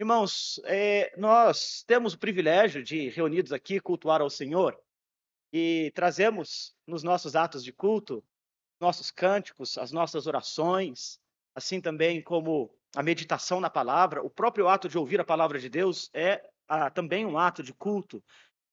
Irmãos, nós temos o privilégio de, reunidos aqui, cultuar ao Senhor e trazemos nos nossos atos de culto, nossos cânticos, as nossas orações, assim também como a meditação na palavra, o próprio ato de ouvir a palavra de Deus é também um ato de culto.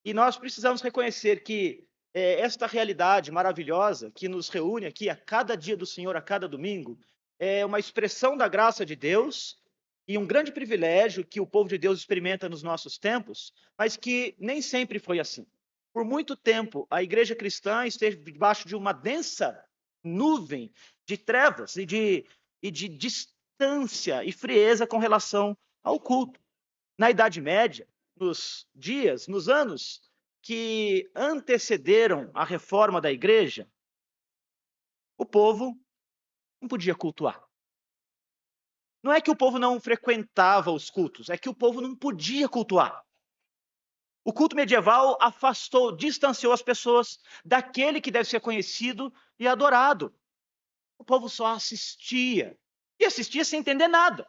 E nós precisamos reconhecer que esta realidade maravilhosa que nos reúne aqui a cada dia do Senhor, a cada domingo, é uma expressão da graça de Deus e um grande privilégio que o povo de Deus experimenta nos nossos tempos, mas que nem sempre foi assim. Por muito tempo, a igreja cristã esteve debaixo de uma densa nuvem de trevas e de distância e frieza com relação ao culto. Na Idade Média, nos dias, nos anos que antecederam a reforma da igreja, o povo não podia cultuar. Não é que o povo não frequentava os cultos, é que o povo não podia cultuar. O culto medieval afastou, distanciou as pessoas daquele que deve ser conhecido e adorado. O povo só assistia, e assistia sem entender nada.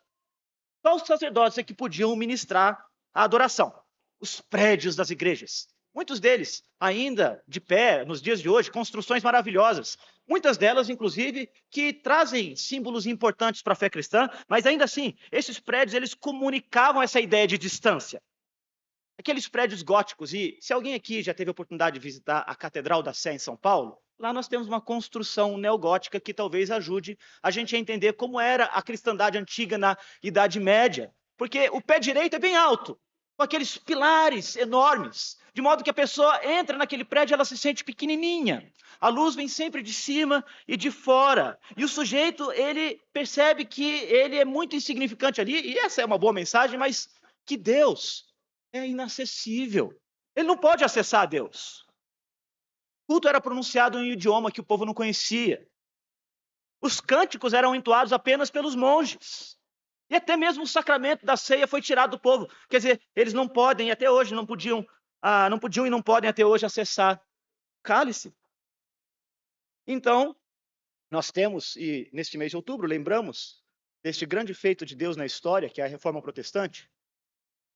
Só os sacerdotes é que podiam ministrar a adoração. Os prédios das igrejas, muitos deles ainda de pé nos dias de hoje, construções maravilhosas, muitas delas, inclusive, que trazem símbolos importantes para a fé cristã, mas ainda assim, esses prédios eles comunicavam essa ideia de distância. Aqueles prédios góticos, e se alguém aqui já teve a oportunidade de visitar a Catedral da Sé em São Paulo, lá nós temos uma construção neogótica que talvez ajude a gente a entender como era a cristandade antiga na Idade Média. Porque o pé direito é bem alto, com aqueles pilares enormes, de modo que a pessoa entra naquele prédio e ela se sente pequenininha. A luz vem sempre de cima e de fora. E o sujeito, ele percebe que ele é muito insignificante ali, e essa é uma boa mensagem, mas que Deus é inacessível. Ele não pode acessar a Deus. O culto era pronunciado em um idioma que o povo não conhecia. Os cânticos eram entoados apenas pelos monges. E até mesmo o sacramento da ceia foi tirado do povo. Quer dizer, eles não podem, e até hoje não podiam, não podiam e não podem até hoje acessar o cálice. Então, nós temos, e neste mês de outubro, lembramos deste grande feito de Deus na história, que é a Reforma Protestante.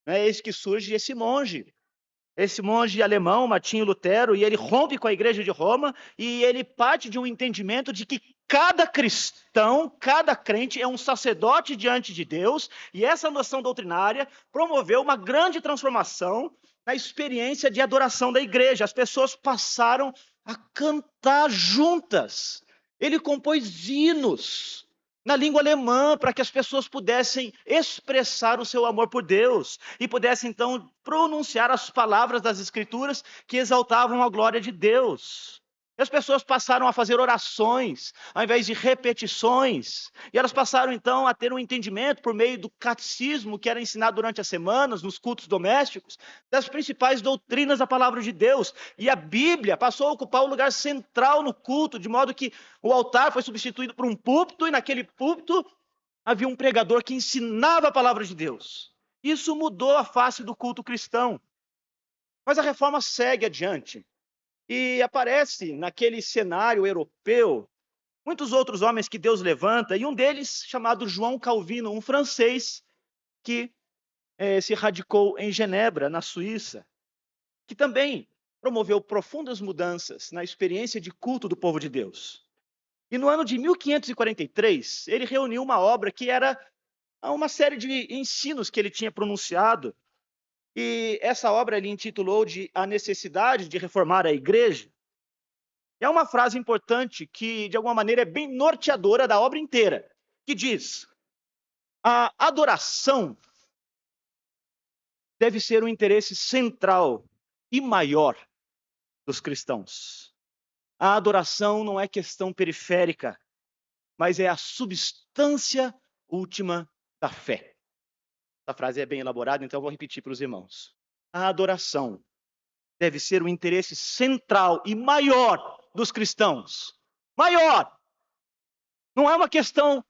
Eis que surge esse monge alemão, Martinho Lutero, e ele rompe com a igreja de Roma, e ele parte de um entendimento de que cada cristão, cada crente é um sacerdote diante de Deus, e essa noção doutrinária promoveu uma grande transformação na experiência de adoração da igreja. As pessoas passaram a cantar juntas. Ele compôs hinos na língua alemã, para que as pessoas pudessem expressar o seu amor por Deus e pudessem então pronunciar as palavras das Escrituras que exaltavam a glória de Deus. E as pessoas passaram a fazer orações ao invés de repetições, e elas passaram então a ter um entendimento por meio do catecismo que era ensinado durante as semanas, nos cultos domésticos, das principais doutrinas da palavra de Deus. E a Bíblia passou a ocupar o lugar central no culto, de modo que o altar foi substituído por um púlpito, e naquele púlpito havia um pregador que ensinava a palavra de Deus. Isso mudou a face do culto cristão. Mas a reforma segue adiante. E aparece naquele cenário europeu muitos outros homens que Deus levanta, e um deles chamado João Calvino, um francês que se radicou em Genebra, na Suíça, que também promoveu profundas mudanças na experiência de culto do povo de Deus. E no ano de 1543, ele reuniu uma obra que era uma série de ensinos que ele tinha pronunciado, e essa obra ele intitulou de A Necessidade de Reformar a Igreja. E é uma frase importante que, de alguma maneira, é bem norteadora da obra inteira, que diz: a adoração deve ser um interesse central e maior dos cristãos. A adoração não é questão periférica, mas é a substância última da fé. Essa frase é bem elaborada, então eu vou repetir para os irmãos. A adoração deve ser o interesse central e maior dos cristãos. Maior! Não é uma questão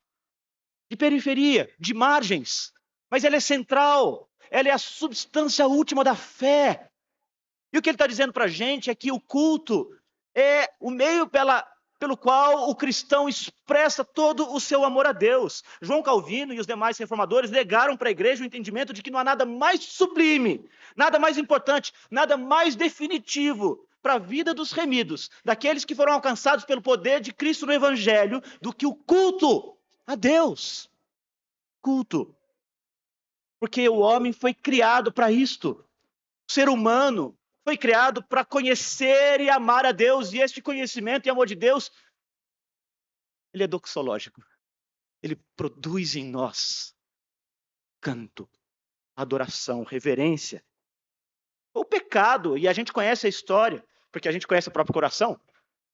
de periferia, de margens, mas ela é central, ela é a substância última da fé. E o que ele está dizendo para a gente é que o culto é o meio pelo qual o cristão expressa todo o seu amor a Deus. João Calvino e os demais reformadores negaram para a igreja o entendimento de que não há nada mais sublime, nada mais importante, nada mais definitivo para a vida dos remidos, daqueles que foram alcançados pelo poder de Cristo no Evangelho, do que o culto a Deus. Culto. Porque o homem foi criado para isto. O ser humano foi criado para conhecer e amar a Deus, e este conhecimento e amor de Deus, ele é doxológico. Ele produz em nós canto, adoração, reverência. O pecado, e a gente conhece a história, porque a gente conhece o próprio coração,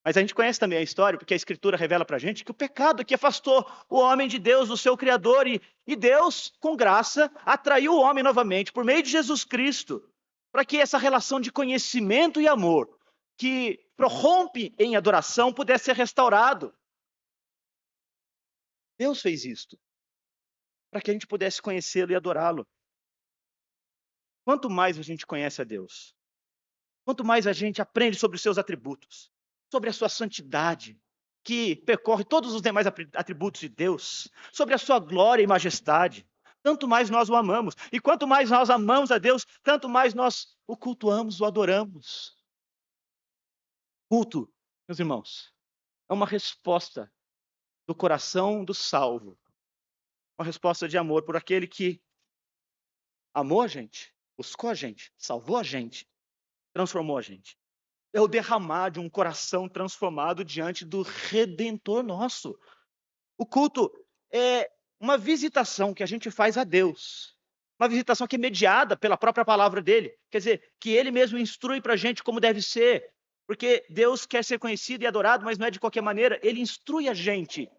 mas a gente conhece também a história, porque a Escritura revela para a gente que o pecado que afastou o homem de Deus, do seu Criador, e Deus, com graça, atraiu o homem novamente, por meio de Jesus Cristo, para que essa relação de conhecimento e amor, que prorrompe em adoração, pudesse ser restaurado. Deus fez isto, para que a gente pudesse conhecê-lo e adorá-lo. Quanto mais a gente conhece a Deus, quanto mais a gente aprende sobre os seus atributos, sobre a sua santidade, que percorre todos os demais atributos de Deus, sobre a sua glória e majestade, tanto mais nós o amamos. E quanto mais nós amamos a Deus, tanto mais nós o cultuamos, o adoramos. Culto, meus irmãos, é uma resposta do coração do salvo, uma resposta de amor por aquele que amou a gente, buscou a gente, salvou a gente, transformou a gente. É o derramar de um coração transformado diante do Redentor nosso. O culto é uma visitação que a gente faz a Deus. Uma visitação que é mediada pela própria palavra dele. Quer dizer, que ele mesmo instrui para a gente como deve ser. Porque Deus quer ser conhecido e adorado, mas não é de qualquer maneira. Ele instrui a gente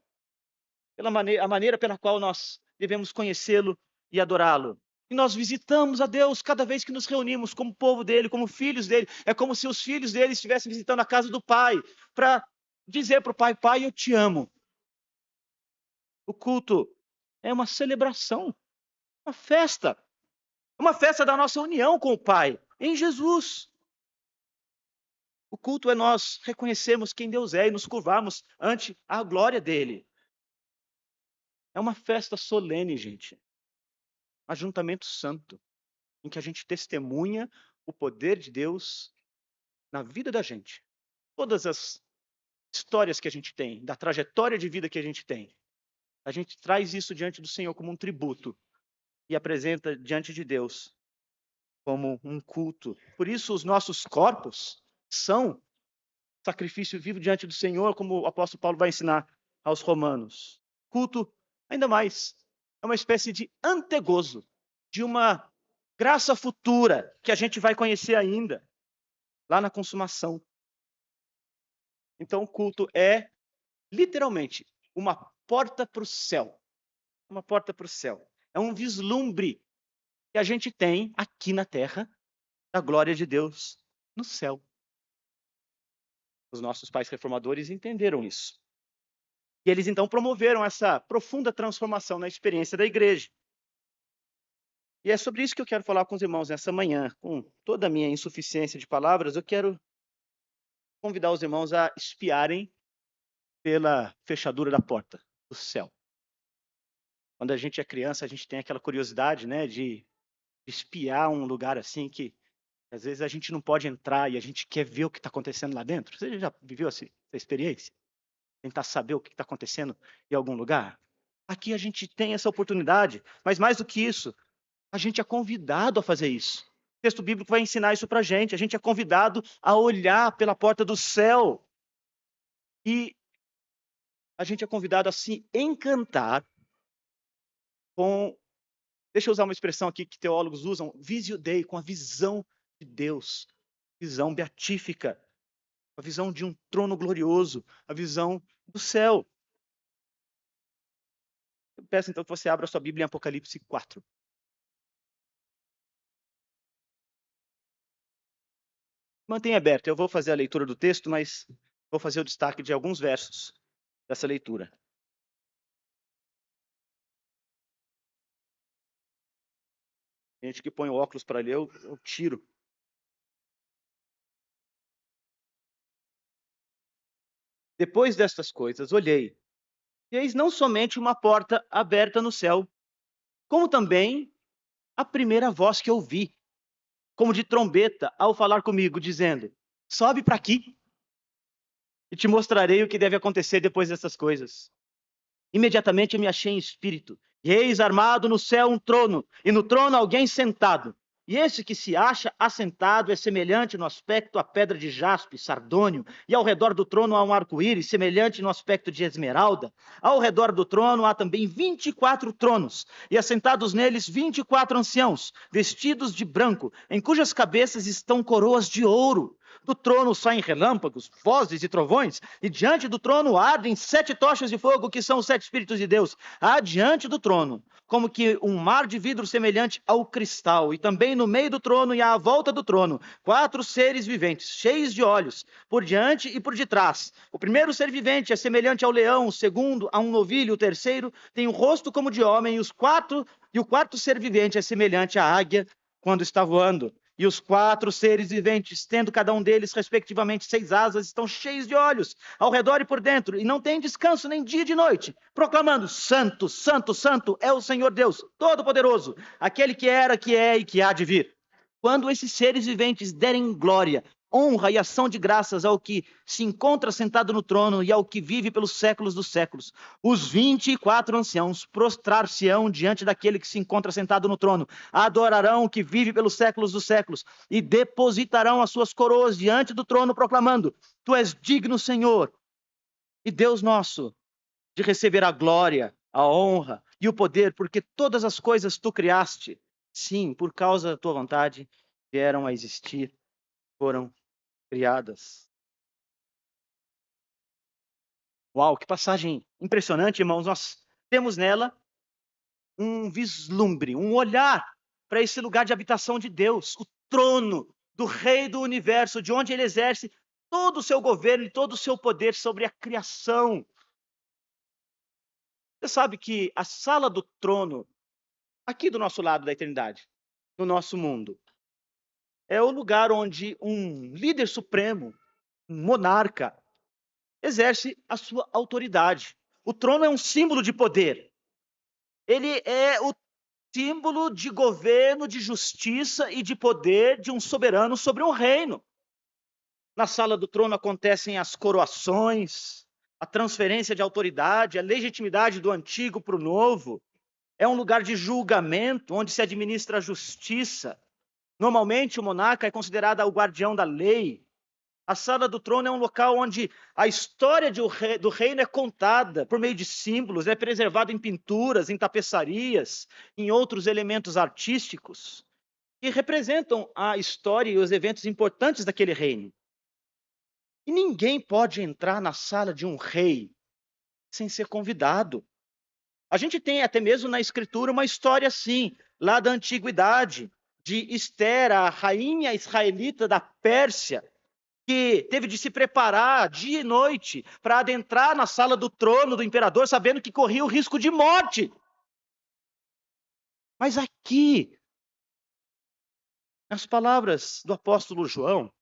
a maneira pela qual nós devemos conhecê-lo e adorá-lo. E nós visitamos a Deus cada vez que nos reunimos como povo dele, como filhos dele. É como se os filhos dele estivessem visitando a casa do Pai, para dizer para o Pai: Pai, eu te amo. O culto é uma celebração, uma festa da nossa união com o Pai, em Jesus. O culto é nós reconhecermos quem Deus é e nos curvarmos ante a glória dele. É uma festa solene, gente. Ajuntamento santo, em que a gente testemunha o poder de Deus na vida da gente. Todas as histórias que a gente tem, da trajetória de vida que a gente tem, a gente traz isso diante do Senhor como um tributo e apresenta diante de Deus como um culto. Por isso, os nossos corpos são sacrifício vivo diante do Senhor, como o apóstolo Paulo vai ensinar aos romanos. Culto, ainda mais, é uma espécie de antegozo de uma graça futura que a gente vai conhecer ainda, lá na consumação. Então, o culto é, literalmente, uma porta para o céu. Uma porta para o céu. É um vislumbre que a gente tem aqui na terra da glória de Deus no céu. Os nossos pais reformadores entenderam isso. E eles então promoveram essa profunda transformação na experiência da igreja. E é sobre isso que eu quero falar com os irmãos nessa manhã. Com toda a minha insuficiência de palavras, eu quero convidar os irmãos a espiarem pela fechadura da porta do céu. Quando a gente é criança, a gente tem aquela curiosidade, né, de espiar um lugar assim que às vezes a gente não pode entrar e a gente quer ver o que está acontecendo lá dentro. Você já viveu essa experiência? Tentar saber o que está acontecendo em algum lugar? Aqui a gente tem essa oportunidade, mas mais do que isso, a gente é convidado a fazer isso. O texto bíblico vai ensinar isso para a gente é convidado a olhar pela porta do céu. E a gente é convidado a se encantar com, deixa eu usar uma expressão aqui que teólogos usam, visio Dei, com a visão de Deus, visão beatífica, a visão de um trono glorioso, a visão do céu. Eu peço então que você abra a sua Bíblia em Apocalipse 4. Mantenha aberto, eu vou fazer a leitura do texto, mas vou fazer o destaque de alguns versos dessa leitura. Tem gente que põe o óculos para ler, eu tiro. O Depois destas coisas, olhei, e eis não somente uma porta aberta no céu, como também a primeira voz que ouvi, como de trombeta, ao falar comigo, dizendo: sobe para aqui, e te mostrarei o que deve acontecer depois dessas coisas. Imediatamente eu me achei em espírito, e eis armado no céu um trono, e no trono alguém sentado. E esse que se acha assentado é semelhante no aspecto à pedra de jaspe, sardônio, e ao redor do trono há um arco-íris, semelhante no aspecto de esmeralda. Ao redor do trono há também 24 tronos, e assentados neles 24 anciãos, vestidos de branco, em cujas cabeças estão coroas de ouro. Do trono saem relâmpagos, vozes e trovões, e diante do trono ardem 7 tochas de fogo, que são os 7 Espíritos de Deus. Há diante do trono, como que um mar de vidro semelhante ao cristal, e também no meio do trono e à volta do trono, 4 seres viventes, cheios de olhos, por diante e por detrás. O primeiro ser vivente é semelhante ao leão, o segundo a um novilho, o terceiro tem o rosto como de homem, e o quarto ser vivente é semelhante à águia quando está voando. E os 4 seres viventes, tendo cada um deles, respectivamente, 6 asas, estão cheios de olhos, ao redor e por dentro, e não têm descanso nem dia de noite, proclamando: Santo, Santo, Santo é o Senhor Deus, Todo-Poderoso, aquele que era, que é e que há de vir. Quando esses seres viventes derem glória, honra e ação de graças ao que se encontra sentado no trono e ao que vive pelos séculos dos séculos, os 24 anciãos prostrar-se-ão diante daquele que se encontra sentado no trono, adorarão o que vive pelos séculos dos séculos e depositarão as suas coroas diante do trono, proclamando: Tu és digno, Senhor e Deus nosso, de receber a glória, a honra e o poder, porque todas as coisas tu criaste. Sim, por causa da tua vontade, vieram a existir, foram criadas. Uau, que passagem impressionante, irmãos. Nós temos nela um vislumbre, um olhar para esse lugar de habitação de Deus, o trono do Rei do Universo, de onde ele exerce todo o seu governo e todo o seu poder sobre a criação. Você sabe que a sala do trono, aqui do nosso lado da eternidade, no nosso mundo, é o lugar onde um líder supremo, um monarca, exerce a sua autoridade. O trono é um símbolo de poder. Ele é o símbolo de governo, de justiça e de poder de um soberano sobre um reino. Na sala do trono acontecem as coroações, a transferência de autoridade, a legitimidade do antigo para o novo. É um lugar de julgamento, onde se administra a justiça. Normalmente, o monarca é considerado o guardião da lei. A sala do trono é um local onde a história do reino é contada por meio de símbolos, é preservado em pinturas, em tapeçarias, em outros elementos artísticos, que representam a história e os eventos importantes daquele reino. E ninguém pode entrar na sala de um rei sem ser convidado. A gente tem até mesmo na escritura uma história assim, lá da antiguidade, de Esther, a rainha israelita da Pérsia, que teve de se preparar dia e noite para adentrar na sala do trono do imperador, sabendo que corria o risco de morte. Mas aqui, nas palavras do apóstolo João,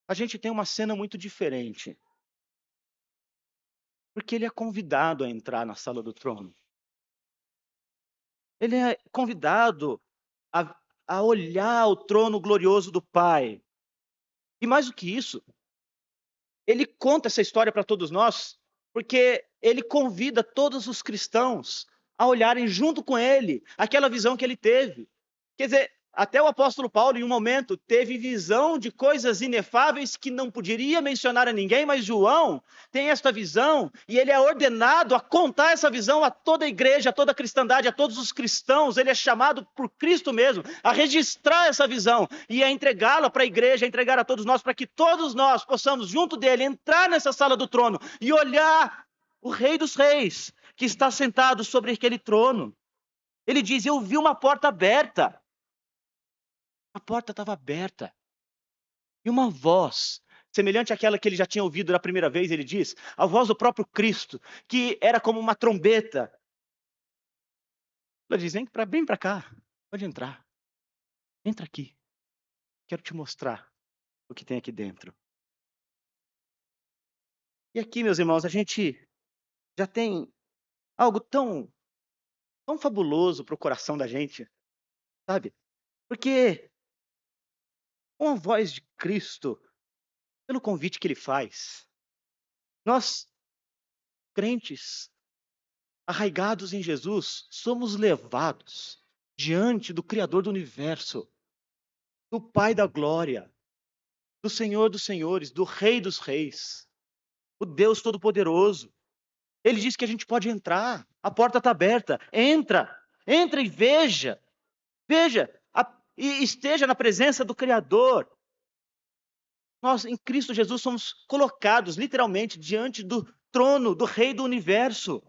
a gente tem uma cena muito diferente. Porque ele é convidado a entrar na sala do trono. Ele é convidado a olhar o trono glorioso do Pai. E mais do que isso, ele conta essa história para todos nós, porque ele convida todos os cristãos a olharem junto com ele aquela visão que ele teve. Quer dizer, até o apóstolo Paulo, em um momento, teve visão de coisas inefáveis que não poderia mencionar a ninguém, mas João tem esta visão e ele é ordenado a contar essa visão a toda a igreja, a toda a cristandade, a todos os cristãos. Ele é chamado por Cristo mesmo a registrar essa visão e a entregá-la para a igreja, a entregar a todos nós, para que todos nós possamos, junto dele, entrar nessa sala do trono e olhar o Rei dos Reis, que está sentado sobre aquele trono. Ele diz: eu vi uma porta aberta. A porta estava aberta. E uma voz, semelhante àquela que ele já tinha ouvido da primeira vez, ele diz, a voz do próprio Cristo, que era como uma trombeta. Ela diz: vem para cá, pode entrar. Entra aqui. Quero te mostrar o que tem aqui dentro. E aqui, meus irmãos, a gente já tem algo tão fabuloso para o coração da gente, sabe? Porque com a voz de Cristo, pelo convite que ele faz, nós, crentes, arraigados em Jesus, somos levados diante do Criador do universo, do Pai da glória, do Senhor dos senhores, do Rei dos reis, o Deus Todo-Poderoso. Ele diz que a gente pode entrar, a porta está aberta, entra e veja, e esteja na presença do Criador. Nós, em Cristo Jesus, somos colocados literalmente diante do trono do Rei do universo.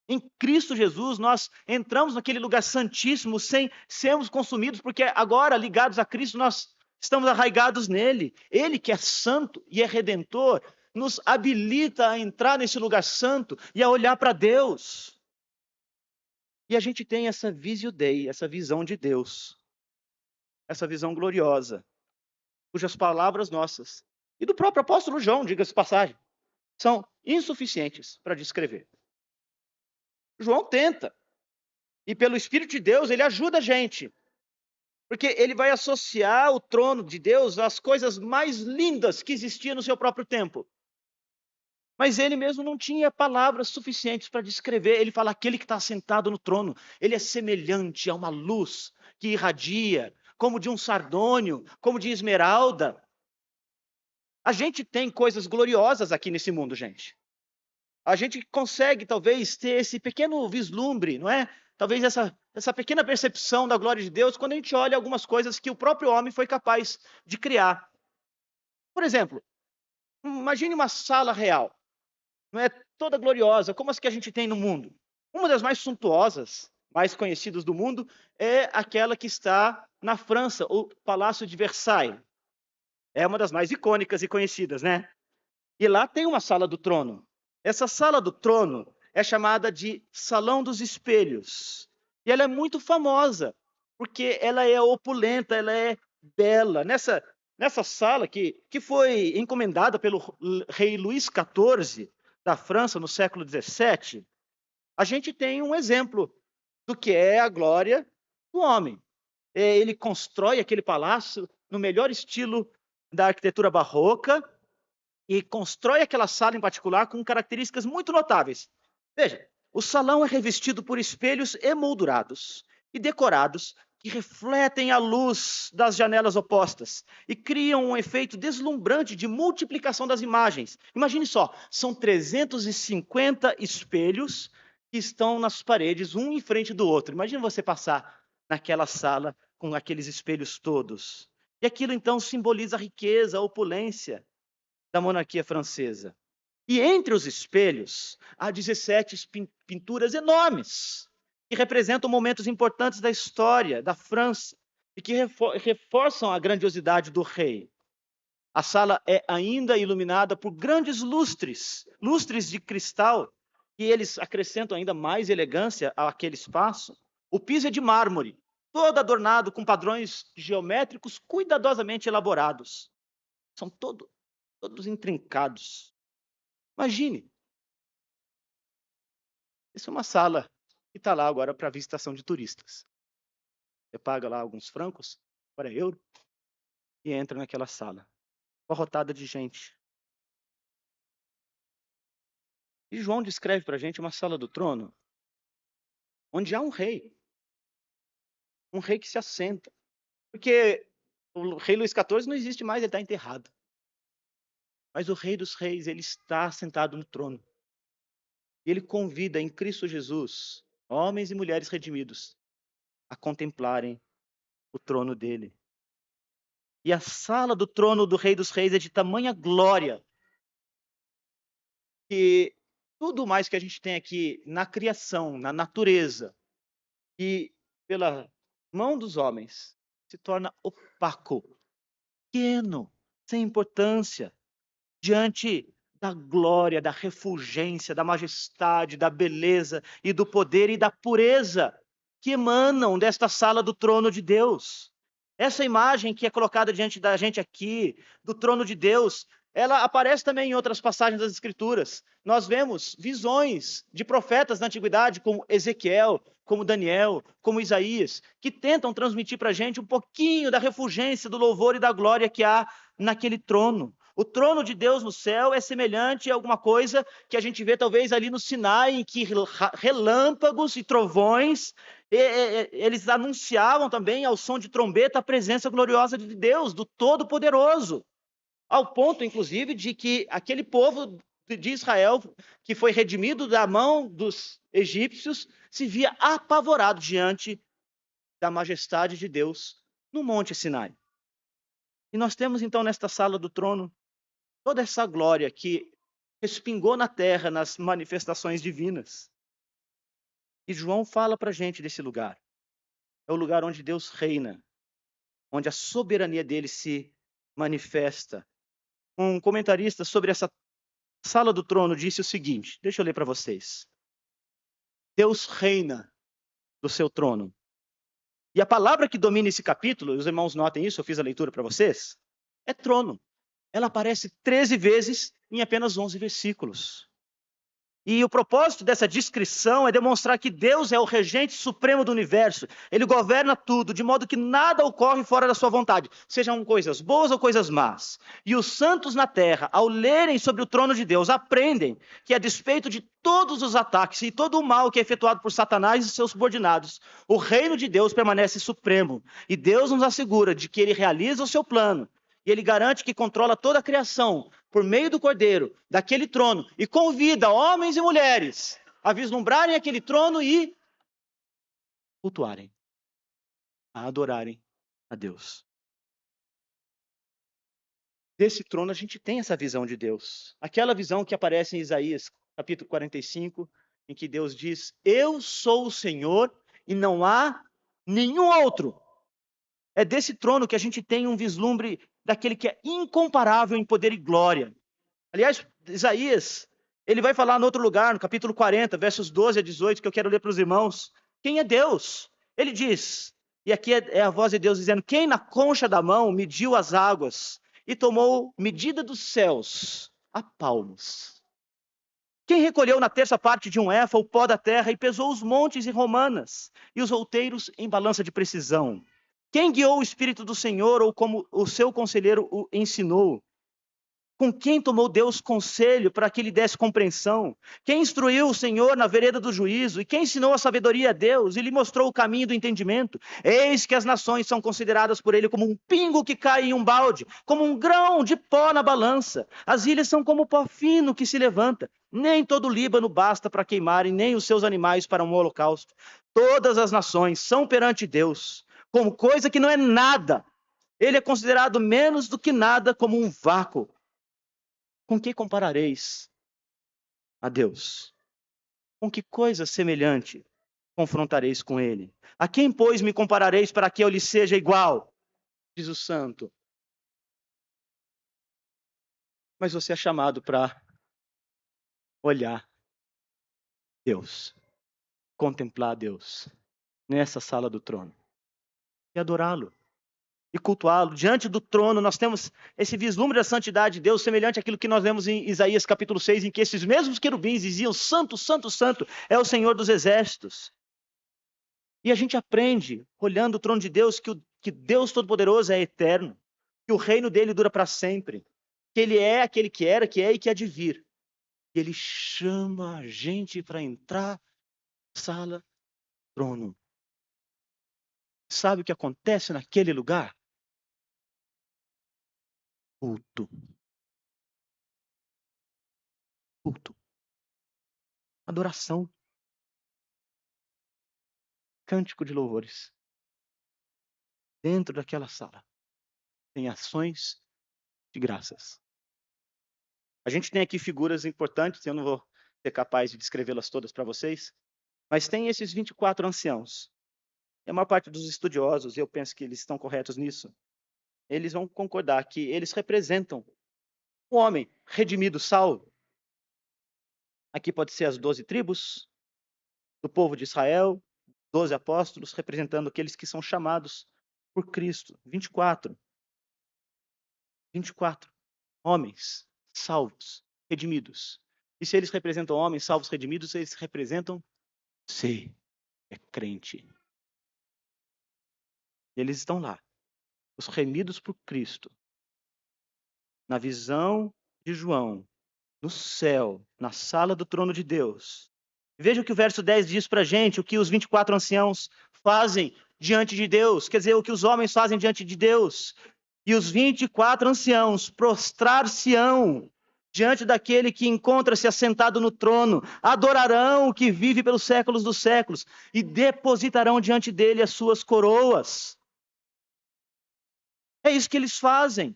Em Cristo Jesus, nós entramos naquele lugar santíssimo sem sermos consumidos, porque agora, ligados a Cristo, nós estamos arraigados nele. Ele, que é santo e é redentor, nos habilita a entrar nesse lugar santo e a olhar para Deus. E a gente tem essa visio Dei, essa visão de Deus, essa visão gloriosa, cujas palavras nossas, e do próprio apóstolo João, diga-se de passagem, são insuficientes para descrever. João tenta, e pelo Espírito de Deus, ele ajuda a gente, porque ele vai associar o trono de Deus às coisas mais lindas que existiam no seu próprio tempo. Mas ele mesmo não tinha palavras suficientes para descrever. Ele fala: aquele que está sentado no trono, ele é semelhante a uma luz que irradia, como de um sardônio, como de esmeralda. A gente tem coisas gloriosas aqui nesse mundo, gente. A gente consegue, talvez, ter esse pequeno vislumbre, não é? Talvez essa pequena percepção da glória de Deus quando a gente olha algumas coisas que o próprio homem foi capaz de criar. Por exemplo, imagine uma sala real, não é, toda gloriosa, como as que a gente tem no mundo. Uma das mais suntuosas, mais conhecidas do mundo, é aquela que está na França, o Palácio de Versailles. É uma das mais icônicas e conhecidas, né? E lá tem uma sala do trono. Essa sala do trono é chamada de Salão dos Espelhos. E ela é muito famosa, porque ela é opulenta, ela é bela. Nessa sala, que foi encomendada pelo rei Luís XIV da França no século XVII, a gente tem um exemplo do que é a glória do homem. Ele constrói aquele palácio no melhor estilo da arquitetura barroca, e constrói aquela sala em particular com características muito notáveis. Veja, o salão é revestido por espelhos emoldurados e decorados que refletem a luz das janelas opostas e criam um efeito deslumbrante de multiplicação das imagens. Imagine só, são 350 espelhos que estão nas paredes, um em frente do outro. Imagine você passar naquela sala com aqueles espelhos todos. E aquilo então simboliza a riqueza, a opulência da monarquia francesa. E entre os espelhos, há 17 pinturas enormes, que representam momentos importantes da história da França e que reforçam a grandiosidade do rei. A sala é ainda iluminada por grandes lustres de cristal, e eles acrescentam ainda mais elegância àquele espaço. O piso é de mármore, todo adornado com padrões geométricos cuidadosamente elaborados. São todos intrincados. Imagine, isso é uma sala que está lá agora para visitação de turistas. Você paga lá alguns francos, para euro, e entra naquela sala, abarrotada de gente. E João descreve para a gente uma sala do trono, onde há um rei que se assenta. Porque o rei Luís XIV não existe mais, ele está enterrado. Mas o Rei dos Reis, ele está sentado no trono. E ele convida em Cristo Jesus, homens e mulheres redimidos, a contemplarem o trono dele. E a sala do trono do Rei dos Reis é de tamanha glória que tudo mais que a gente tem aqui na criação, na natureza e pela mão dos homens se torna opaco, pequeno, sem importância, diante da glória, da refulgência, da majestade, da beleza e do poder e da pureza que emanam desta sala do trono de Deus. Essa imagem que é colocada diante da gente aqui, do trono de Deus, ela aparece também em outras passagens das Escrituras. Nós vemos visões de profetas da antiguidade, como Ezequiel, como Daniel, como Isaías, que tentam transmitir para a gente um pouquinho da refulgência, do louvor e da glória que há naquele trono. O trono de Deus no céu é semelhante a alguma coisa que a gente vê talvez ali no Sinai, em que relâmpagos e trovões, eles anunciavam também ao som de trombeta a presença gloriosa de Deus, do Todo-Poderoso. Ao ponto, inclusive, de que aquele povo de Israel, que foi redimido da mão dos egípcios, se via apavorado diante da majestade de Deus no Monte Sinai. E nós temos então nesta sala do trono toda essa glória que respingou na terra nas manifestações divinas. E João fala para a gente desse lugar. É o lugar onde Deus reina, onde a soberania dele se manifesta. Um comentarista sobre essa sala do trono disse o seguinte, deixa eu ler para vocês. Deus reina do seu trono. E a palavra que domina esse capítulo, os irmãos notem isso, eu fiz a leitura para vocês, é trono. Ela aparece 13 vezes em apenas 11 versículos. E o propósito dessa descrição é demonstrar que Deus é o regente supremo do universo. Ele governa tudo, de modo que nada ocorre fora da sua vontade, sejam coisas boas ou coisas más. E os santos na terra, ao lerem sobre o trono de Deus, aprendem que, a despeito de todos os ataques e todo o mal que é efetuado por Satanás e seus subordinados, o reino de Deus permanece supremo. E Deus nos assegura de que ele realiza o seu plano. E ele garante que controla toda a criação por meio do Cordeiro, daquele trono, e convida homens e mulheres a vislumbrarem aquele trono e cultuarem, a adorarem a Deus. Desse trono a gente tem essa visão de Deus. Aquela visão que aparece em Isaías, capítulo 45, em que Deus diz, eu sou o Senhor e não há nenhum outro. É desse trono que a gente tem um vislumbre daquele que é incomparável em poder e glória. Aliás, Isaías, ele vai falar no outro lugar, no capítulo 40, versos 12 a 18, que eu quero ler para os irmãos. Quem é Deus? Ele diz, e aqui é a voz de Deus dizendo, quem na concha da mão mediu as águas e tomou medida dos céus a palmos? Quem recolheu na terça parte de um éfa o pó da terra e pesou os montes em romanas e os outeiros em balança de precisão? Quem guiou o Espírito do Senhor ou como o seu conselheiro o ensinou? Com quem tomou Deus conselho para que lhe desse compreensão? Quem instruiu o Senhor na vereda do juízo? E quem ensinou a sabedoria a Deus e lhe mostrou o caminho do entendimento? Eis que as nações são consideradas por ele como um pingo que cai em um balde, como um grão de pó na balança. As ilhas são como pó fino que se levanta. Nem todo o Líbano basta para queimarem, nem os seus animais para um holocausto. Todas as nações são perante Deus como coisa que não é nada. Ele é considerado menos do que nada, como um vácuo. Com que comparareis a Deus? Com que coisa semelhante confrontareis com ele? A quem, pois, me comparareis para que eu lhe seja igual? Diz o santo. Mas você é chamado para olhar Deus, contemplar Deus nessa sala do trono e adorá-lo e cultuá-lo. Diante do trono nós temos esse vislumbre da santidade de Deus, semelhante àquilo que nós vemos em Isaías capítulo 6, em que esses mesmos querubins diziam, santo, santo, santo, é o Senhor dos exércitos. E a gente aprende, olhando o trono de Deus, que Deus Todo-Poderoso é eterno, que o reino dele dura para sempre, que ele é aquele que era, que é e que há de vir. E ele chama a gente para entrar na sala, trono. Sabe o que acontece naquele lugar? Culto. Culto. Adoração. Cântico de louvores. Dentro daquela sala tem ações de graças. A gente tem aqui figuras importantes, eu não vou ser capaz de descrevê-las todas para vocês, mas tem esses 24 anciãos. E a maior parte dos estudiosos, e eu penso que eles estão corretos nisso, eles vão concordar que eles representam o homem redimido, salvo. Aqui pode ser as 12 tribos do povo de Israel, 12 apóstolos, representando aqueles que são chamados por Cristo. 24. Homens salvos, redimidos. E se eles representam homens salvos, redimidos, eles representam você, é crente. Eles estão lá, os remidos por Cristo, na visão de João, no céu, na sala do trono de Deus. Veja o que o verso 10 diz para a gente, o que os 24 anciãos fazem diante de Deus, quer dizer, o que os homens fazem diante de Deus. E os 24 anciãos prostrar-se-ão diante daquele que encontra-se assentado no trono, adorarão o que vive pelos séculos dos séculos e depositarão diante dele as suas coroas. É isso que eles fazem.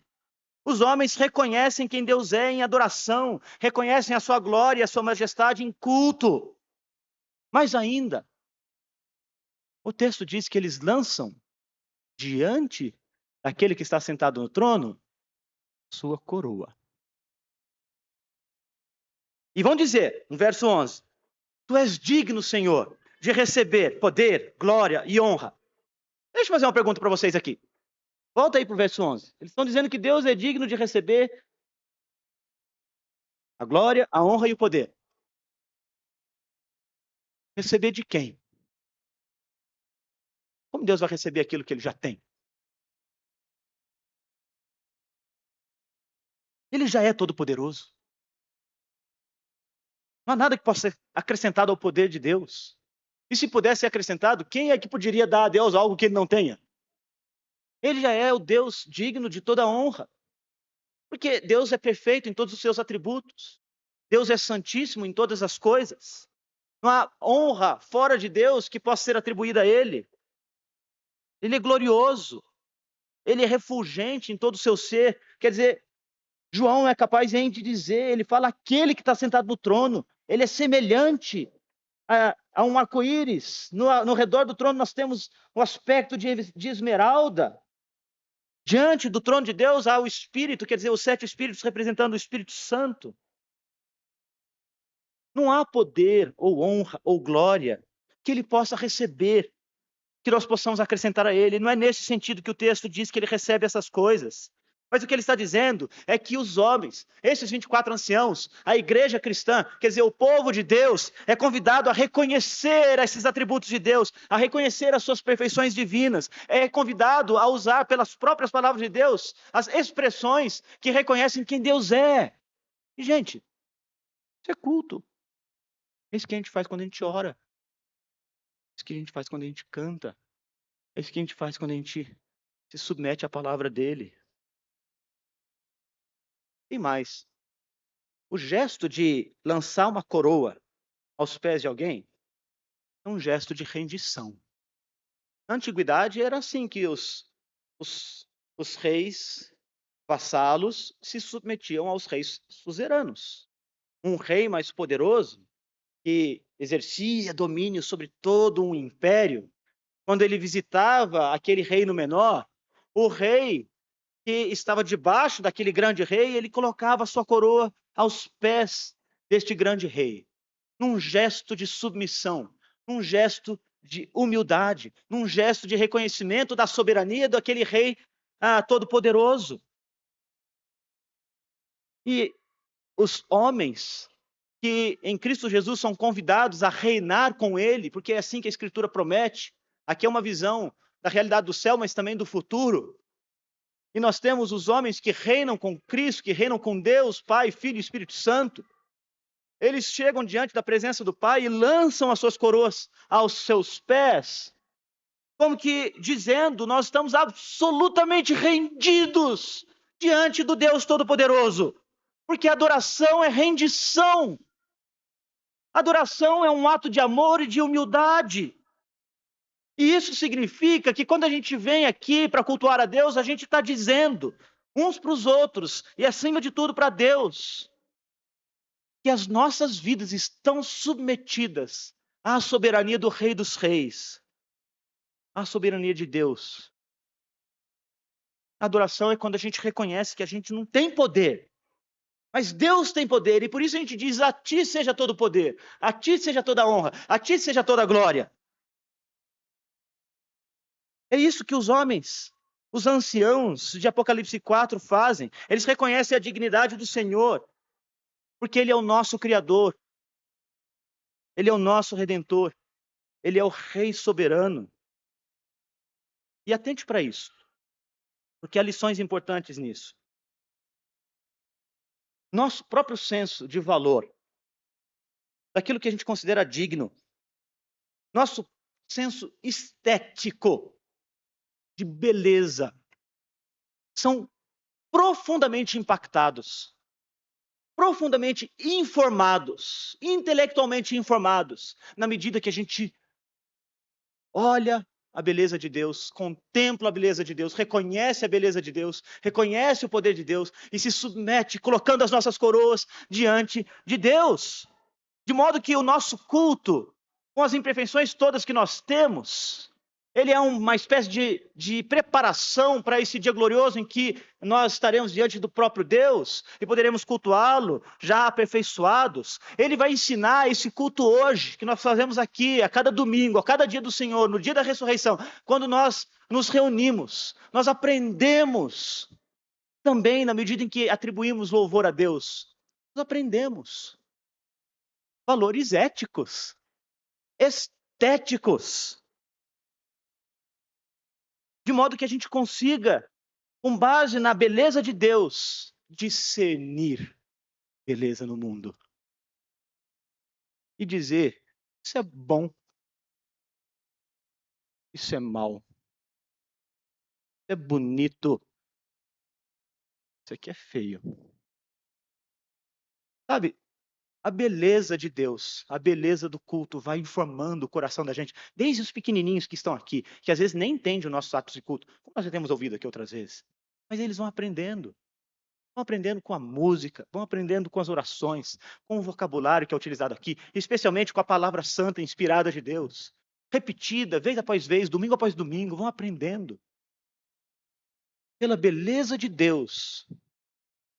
Os homens reconhecem quem Deus é em adoração, reconhecem a sua glória e a sua majestade em culto. Mas ainda, o texto diz que eles lançam diante daquele que está sentado no trono sua coroa. E vão dizer, no verso 11, tu és digno, Senhor, de receber poder, glória e honra. Deixa eu fazer uma pergunta para vocês aqui. Volta aí para o verso 11. Eles estão dizendo que Deus é digno de receber a glória, a honra e o poder. Receber de quem? Como Deus vai receber aquilo que ele já tem? Ele já é todo-poderoso. Não há nada que possa ser acrescentado ao poder de Deus. E se pudesse ser acrescentado, quem é que poderia dar a Deus algo que ele não tenha? Ele já é o Deus digno de toda honra. Porque Deus é perfeito em todos os seus atributos. Deus é santíssimo em todas as coisas. Não há honra fora de Deus que possa ser atribuída a Ele. Ele é glorioso. Ele é refulgente em todo o seu ser. Quer dizer, João é capaz de dizer, ele fala aquele que está sentado no trono. Ele é semelhante a um arco-íris. No redor do trono nós temos o aspecto de esmeralda. Diante do trono de Deus há o Espírito, quer dizer, os 7 Espíritos representando o Espírito Santo. Não há poder, ou honra, ou glória que ele possa receber, que nós possamos acrescentar a ele. Não é nesse sentido que o texto diz que ele recebe essas coisas. Mas o que ele está dizendo é que os homens, esses 24 anciãos, a igreja cristã, quer dizer, o povo de Deus, é convidado a reconhecer esses atributos de Deus, a reconhecer as suas perfeições divinas, é convidado a usar pelas próprias palavras de Deus as expressões que reconhecem quem Deus é. E, gente, isso é culto. É isso que a gente faz quando a gente ora. É isso que a gente faz quando a gente canta. É isso que a gente faz quando a gente se submete à palavra dele. E mais, o gesto de lançar uma coroa aos pés de alguém é um gesto de rendição. Na antiguidade era assim que os reis vassalos se submetiam aos reis suzeranos. Um rei mais poderoso, que exercia domínio sobre todo um império, quando ele visitava aquele reino menor, o rei que estava debaixo daquele grande rei, ele colocava a sua coroa aos pés deste grande rei, num gesto de submissão, num gesto de humildade, num gesto de reconhecimento da soberania daquele rei todo-poderoso. E os homens que em Cristo Jesus são convidados a reinar com ele, porque é assim que a Escritura promete. Aqui é uma visão da realidade do céu, mas também do futuro. E nós temos os homens que reinam com Cristo, que reinam com Deus, Pai, Filho e Espírito Santo. Eles chegam diante da presença do Pai e lançam as suas coroas aos seus pés, como que dizendo, nós estamos absolutamente rendidos diante do Deus Todo-Poderoso, porque adoração é rendição. Adoração é um ato de amor e de humildade. E isso significa que quando a gente vem aqui para cultuar a Deus, a gente está dizendo uns para os outros, e acima de tudo para Deus, que as nossas vidas estão submetidas à soberania do Rei dos Reis, à soberania de Deus. A adoração é quando a gente reconhece que a gente não tem poder, mas Deus tem poder, e por isso a gente diz, a ti seja todo o poder, a ti seja toda a honra, a ti seja toda a glória. É isso que os homens, os anciãos de Apocalipse 4 fazem. Eles reconhecem a dignidade do Senhor, porque Ele é o nosso Criador, Ele é o nosso Redentor, Ele é o Rei soberano. E atente para isso, porque há lições importantes nisso. Nosso próprio senso de valor, daquilo que a gente considera digno, nosso senso estético de beleza, são profundamente impactados, profundamente informados, intelectualmente informados, na medida que a gente olha a beleza de Deus, contempla a beleza de Deus, reconhece a beleza de Deus, reconhece o poder de Deus e se submete, colocando as nossas coroas diante de Deus. De modo que o nosso culto, com as imperfeições todas que nós temos, ele é uma espécie de preparação para esse dia glorioso em que nós estaremos diante do próprio Deus e poderemos cultuá-lo já aperfeiçoados. Ele vai ensinar esse culto hoje, que nós fazemos aqui, a cada domingo, a cada dia do Senhor, no dia da ressurreição, quando nós nos reunimos, nós aprendemos também, na medida em que atribuímos louvor a Deus, nós aprendemos valores éticos, estéticos, de modo que a gente consiga, com base na beleza de Deus, discernir beleza no mundo e dizer: isso é bom, isso é mal, isso é bonito, isso aqui é feio. Sabe, a beleza de Deus, a beleza do culto vai informando o coração da gente, desde os pequenininhos que estão aqui, que às vezes nem entendem os nossos atos de culto, como nós já temos ouvido aqui outras vezes, mas eles vão aprendendo com a música, vão aprendendo com as orações, com o vocabulário que é utilizado aqui, especialmente com a palavra santa inspirada de Deus, repetida vez após vez, domingo após domingo, vão aprendendo pela beleza de Deus,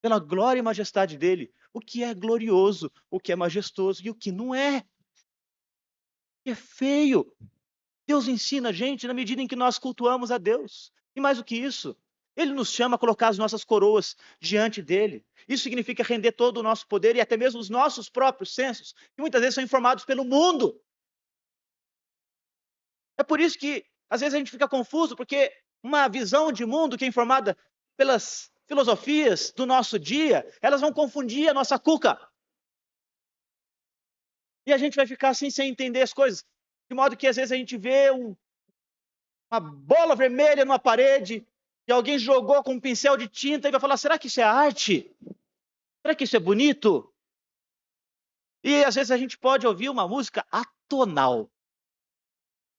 pela glória e majestade dele, o que é glorioso, o que é majestoso e o que não é. O que é feio. Deus ensina a gente na medida em que nós cultuamos a Deus. E mais do que isso, Ele nos chama a colocar as nossas coroas diante dele. Isso significa render todo o nosso poder e até mesmo os nossos próprios sensos, que muitas vezes são informados pelo mundo. É por isso que às vezes a gente fica confuso, porque uma visão de mundo que é informada pelas filosofias do nosso dia, elas vão confundir a nossa cuca. E a gente vai ficar assim sem entender as coisas. De modo que às vezes a gente vê uma bola vermelha numa parede e alguém jogou com um pincel de tinta e vai falar: será que isso é arte? Será que isso é bonito? E às vezes a gente pode ouvir uma música atonal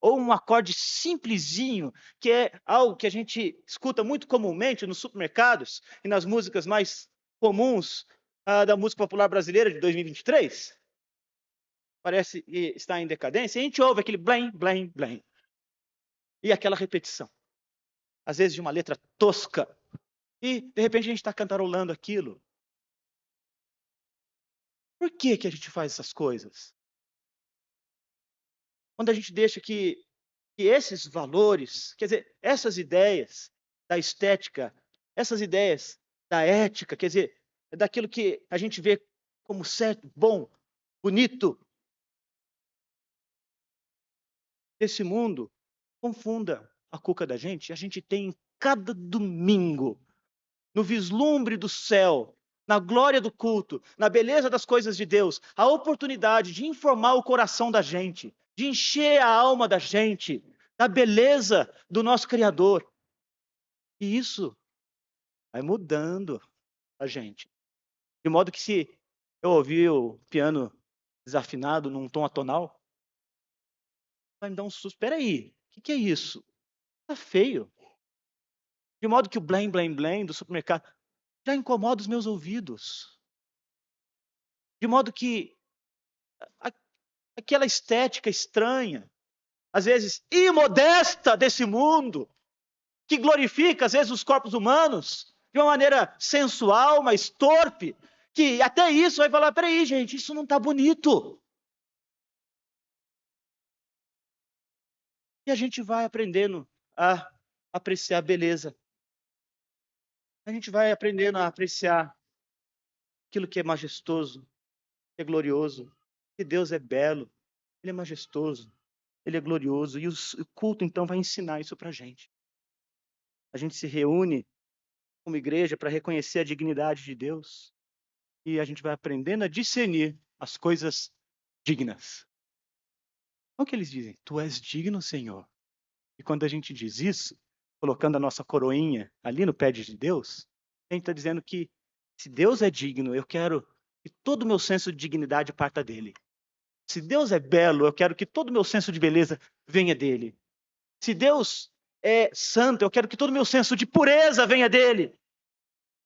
ou um acorde simplesinho, que é algo que a gente escuta muito comumente nos supermercados e nas músicas mais comuns da música popular brasileira de 2023. Parece que está em decadência. E a gente ouve aquele blém, blém, blém. E aquela repetição. Às vezes de uma letra tosca. E, de repente, a gente está cantarolando aquilo. Por que a gente faz essas coisas? Quando a gente deixa que esses valores, quer dizer, essas ideias da estética, essas ideias da ética, quer dizer, daquilo que a gente vê como certo, bom, bonito, desse mundo, confunda a cuca da gente. A gente tem cada domingo, no vislumbre do céu, na glória do culto, na beleza das coisas de Deus, a oportunidade de informar o coração da gente, de encher a alma da gente, da beleza do nosso Criador. E isso vai mudando a gente. De modo que se eu ouvir o piano desafinado num tom atonal, vai me dar um susto. Espera aí, o que é isso? Tá feio. De modo que o blém, blém, blém do supermercado já incomoda os meus ouvidos. De modo que aquela estética estranha, às vezes imodesta desse mundo, que glorifica às vezes os corpos humanos de uma maneira sensual, mas torpe, que até isso vai falar: peraí, gente, isso não está bonito. E a gente vai aprendendo a apreciar a beleza a gente vai aprendendo a apreciar aquilo que é majestoso, que é glorioso, que Deus é belo, Ele é majestoso, Ele é glorioso, e o culto, então, vai ensinar isso pra gente. A gente se reúne como igreja para reconhecer a dignidade de Deus, e a gente vai aprendendo a discernir as coisas dignas. Olha o que eles dizem: Tu és digno, Senhor. E quando a gente diz isso, colocando a nossa coroinha ali no pé de Deus, a gente está dizendo que se Deus é digno, eu quero que todo o meu senso de dignidade parta dele. Se Deus é belo, eu quero que todo o meu senso de beleza venha dele. Se Deus é santo, eu quero que todo o meu senso de pureza venha dele.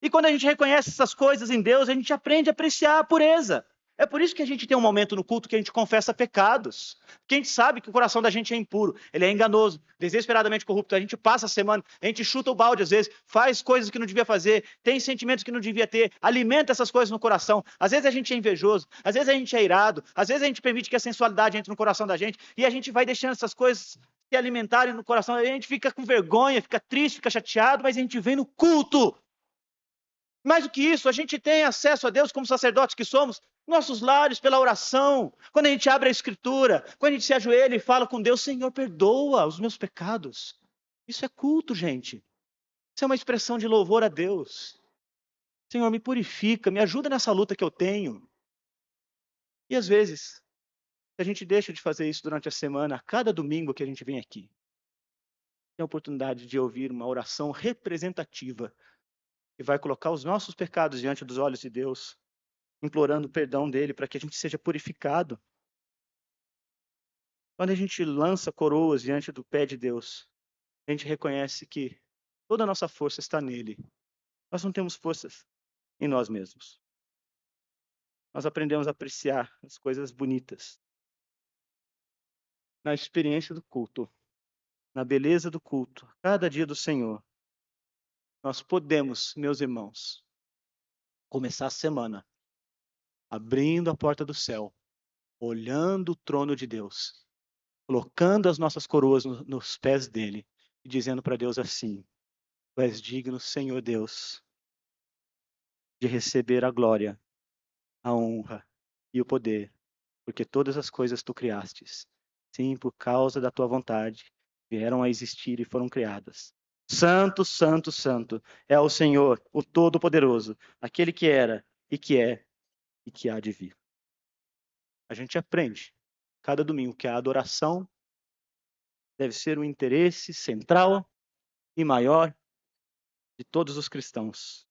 E quando a gente reconhece essas coisas em Deus, a gente aprende a apreciar a pureza. É por isso que a gente tem um momento no culto que a gente confessa pecados. Porque a gente sabe que o coração da gente é impuro, ele é enganoso, desesperadamente corrupto. A gente passa a semana, a gente chuta o balde às vezes, faz coisas que não devia fazer, tem sentimentos que não devia ter, alimenta essas coisas no coração. Às vezes a gente é invejoso, às vezes a gente é irado, às vezes a gente permite que a sensualidade entre no coração da gente e a gente vai deixando essas coisas se alimentarem no coração. A gente fica com vergonha, fica triste, fica chateado, mas a gente vem no culto. Mais do que isso, a gente tem acesso a Deus como sacerdotes que somos, nossos lares pela oração. Quando a gente abre a Escritura, quando a gente se ajoelha e fala com Deus: Senhor, perdoa os meus pecados. Isso é culto, gente. Isso é uma expressão de louvor a Deus. Senhor, me purifica, me ajuda nessa luta que eu tenho. E às vezes, a gente deixa de fazer isso durante a semana, a cada domingo que a gente vem aqui, tem a oportunidade de ouvir uma oração representativa que vai colocar os nossos pecados diante dos olhos de Deus, implorando o perdão dele para que a gente seja purificado. Quando a gente lança coroas diante do pé de Deus, a gente reconhece que toda a nossa força está nele. Nós não temos forças em nós mesmos. Nós aprendemos a apreciar as coisas bonitas na experiência do culto, na beleza do culto, cada dia do Senhor. Nós podemos, meus irmãos, começar a semana abrindo a porta do céu, olhando o trono de Deus, colocando as nossas coroas nos pés dele e dizendo para Deus assim: Tu és digno, Senhor Deus, de receber a glória, a honra e o poder, porque todas as coisas tu criastes. Sim, por causa da tua vontade, vieram a existir e foram criadas. Santo, santo, santo é o Senhor, o Todo-Poderoso, aquele que era e que é e que há de vir. A gente aprende cada domingo que a adoração deve ser o interesse central e maior de todos os cristãos.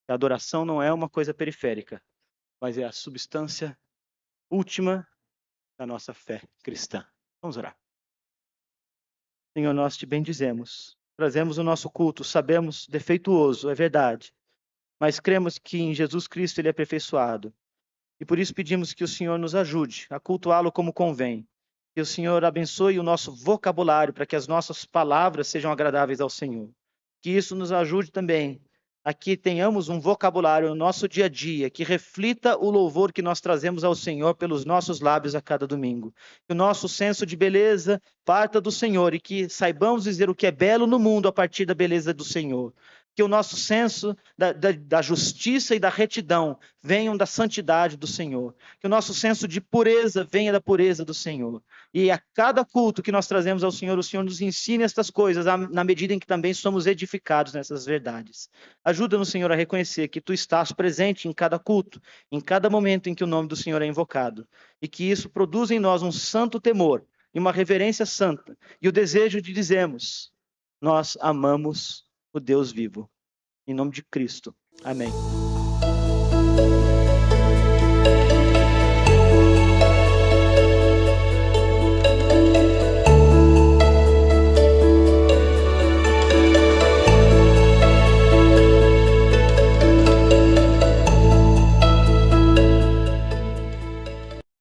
A adoração não é uma coisa periférica, mas é a substância última da nossa fé cristã. Vamos orar. Senhor, nós te bendizemos, trazemos o nosso culto, sabemos defeituoso, é verdade, mas cremos que em Jesus Cristo ele é aperfeiçoado. E por isso pedimos que o Senhor nos ajude a cultuá-lo como convém. Que o Senhor abençoe o nosso vocabulário para que as nossas palavras sejam agradáveis ao Senhor. Que isso nos ajude também a que tenhamos um vocabulário no nosso dia a dia que reflita o louvor que nós trazemos ao Senhor pelos nossos lábios a cada domingo. Que o nosso senso de beleza parta do Senhor e que saibamos dizer o que é belo no mundo a partir da beleza do Senhor. Que o nosso senso da justiça e da retidão venham da santidade do Senhor. Que o nosso senso de pureza venha da pureza do Senhor. E a cada culto que nós trazemos ao Senhor, o Senhor nos ensine estas coisas, na medida em que também somos edificados nessas verdades. Ajuda-nos, Senhor, a reconhecer que Tu estás presente em cada culto, em cada momento em que o nome do Senhor é invocado. E que isso produza em nós um santo temor e uma reverência santa. E o desejo de dizermos: nós amamos o Deus vivo. Em nome de Cristo. Amém.